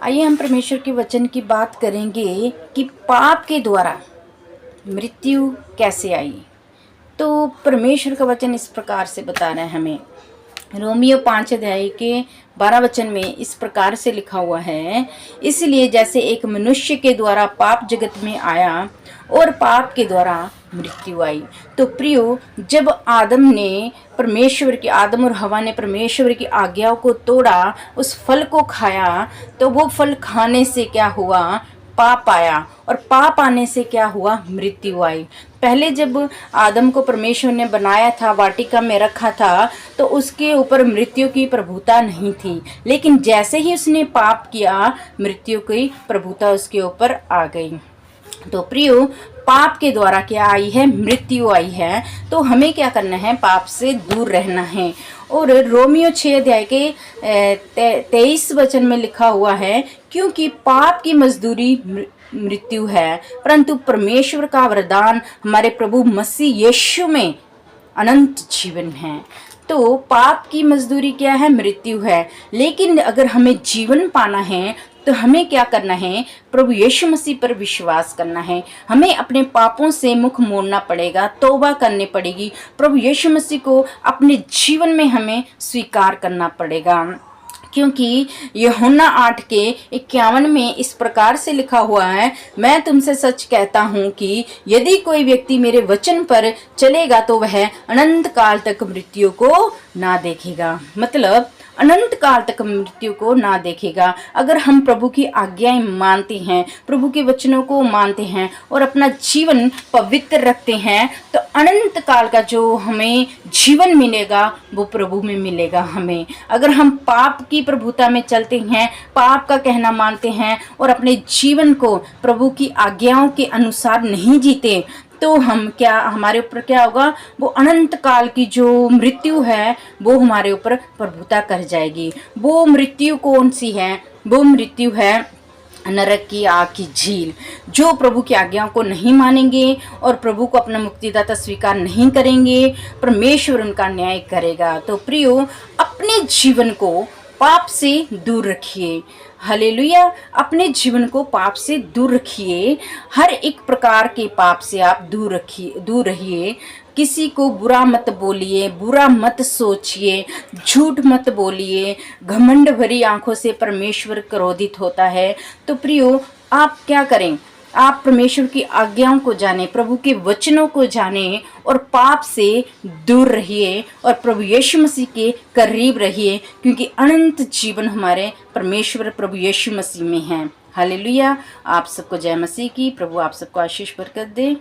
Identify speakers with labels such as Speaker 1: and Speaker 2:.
Speaker 1: आइए हम परमेश्वर के वचन की बात करेंगे कि पाप के द्वारा मृत्यु कैसे आई। तो परमेश्वर का वचन इस प्रकार से बता रहा है हमें, रोमियो 5 अध्याय के 12 वचन में इस प्रकार से लिखा हुआ है, इसलिए जैसे एक मनुष्य के द्वारा पाप जगत में आया और पाप के द्वारा मृत्यु आई। तो प्रियो, जब आदम और हवा ने परमेश्वर की आज्ञाओं को तोड़ा, उस फल को खाया, तो वो फल खाने से क्या हुआ? पाप आया, और पाप आने से क्या हुआ? मृत्यु आई। पहले जब आदम को परमेश्वर ने बनाया था, वाटिका में रखा था, तो उसके ऊपर मृत्यु की प्रभुता नहीं थी, लेकिन जैसे ही उसने पाप किया, मृत्यु की प्रभुता उसके ऊपर आ गई। तो प्रियो, पाप के द्वारा क्या आई है? मृत्यु आई है। तो हमें क्या करना है? पाप से दूर रहना है। और रोमियो 6 अध्याय के 23 वचन में लिखा हुआ है, क्योंकि पाप की मजदूरी मृत्यु है, परंतु परमेश्वर का वरदान हमारे प्रभु मसीह यीशु में अनंत जीवन है। तो पाप की मजदूरी क्या है? मृत्यु है। लेकिन अगर हमें जीवन पाना है तो हमें क्या करना है? प्रभु यीशु मसीह पर विश्वास करना है। हमें अपने पापों से मुख मोड़ना पड़ेगा, तौबा करनी पड़ेगी। प्रभु यीशु मसीह को अपने जीवन में हमें स्वीकार करना पड़ेगा, क्योंकि यूहन्ना 8 के 51 में इस प्रकार से लिखा हुआ है, मैं तुमसे सच कहता हूँ कि यदि कोई व्यक्ति मेरे वचन पर चलेगा तो वह अनंत काल तक मृत्यु को ना देखेगा। मतलब अनंत काल तक मृत्यु को ना देखेगा। अगर हम प्रभु की आज्ञाएं मानते हैं, प्रभु के वचनों को मानते हैं और अपना जीवन पवित्र रखते हैं, तो अनंत काल का जो हमें जीवन मिलेगा वो प्रभु में मिलेगा हमें। अगर हम पाप की प्रभुता में चलते हैं, पाप का कहना मानते हैं और अपने जीवन को प्रभु की आज्ञाओं के अनुसार नहीं जीते, तो हमारे ऊपर क्या होगा? वो अनंत काल की जो मृत्यु है वो हमारे ऊपर प्रभुता कर जाएगी। वो मृत्यु कौन सी है? वो मृत्यु है नरक की आग की झील। जो प्रभु की आज्ञाओं को नहीं मानेंगे और प्रभु को अपना मुक्तिदाता स्वीकार नहीं करेंगे, परमेश्वर उनका न्याय करेगा। तो प्रियो, अपने जीवन को पाप से दूर रखिए। हालेलुया। अपने जीवन को पाप से दूर रखिए। हर एक प्रकार के पाप से आप दूर रहिए। किसी को बुरा मत बोलिए, बुरा मत सोचिए, झूठ मत बोलिए। घमंड भरी आंखों से परमेश्वर क्रोधित होता है। तो प्रियो, आप क्या करें? आप परमेश्वर की आज्ञाओं को जाने, प्रभु के वचनों को जाने और पाप से दूर रहिए और प्रभु यीशु मसीह के करीब रहिए, क्योंकि अनंत जीवन हमारे परमेश्वर प्रभु यीशु मसीह में है। हालेलुया। आप सबको जय मसीह की। प्रभु आप सबको आशीष बरकत दे।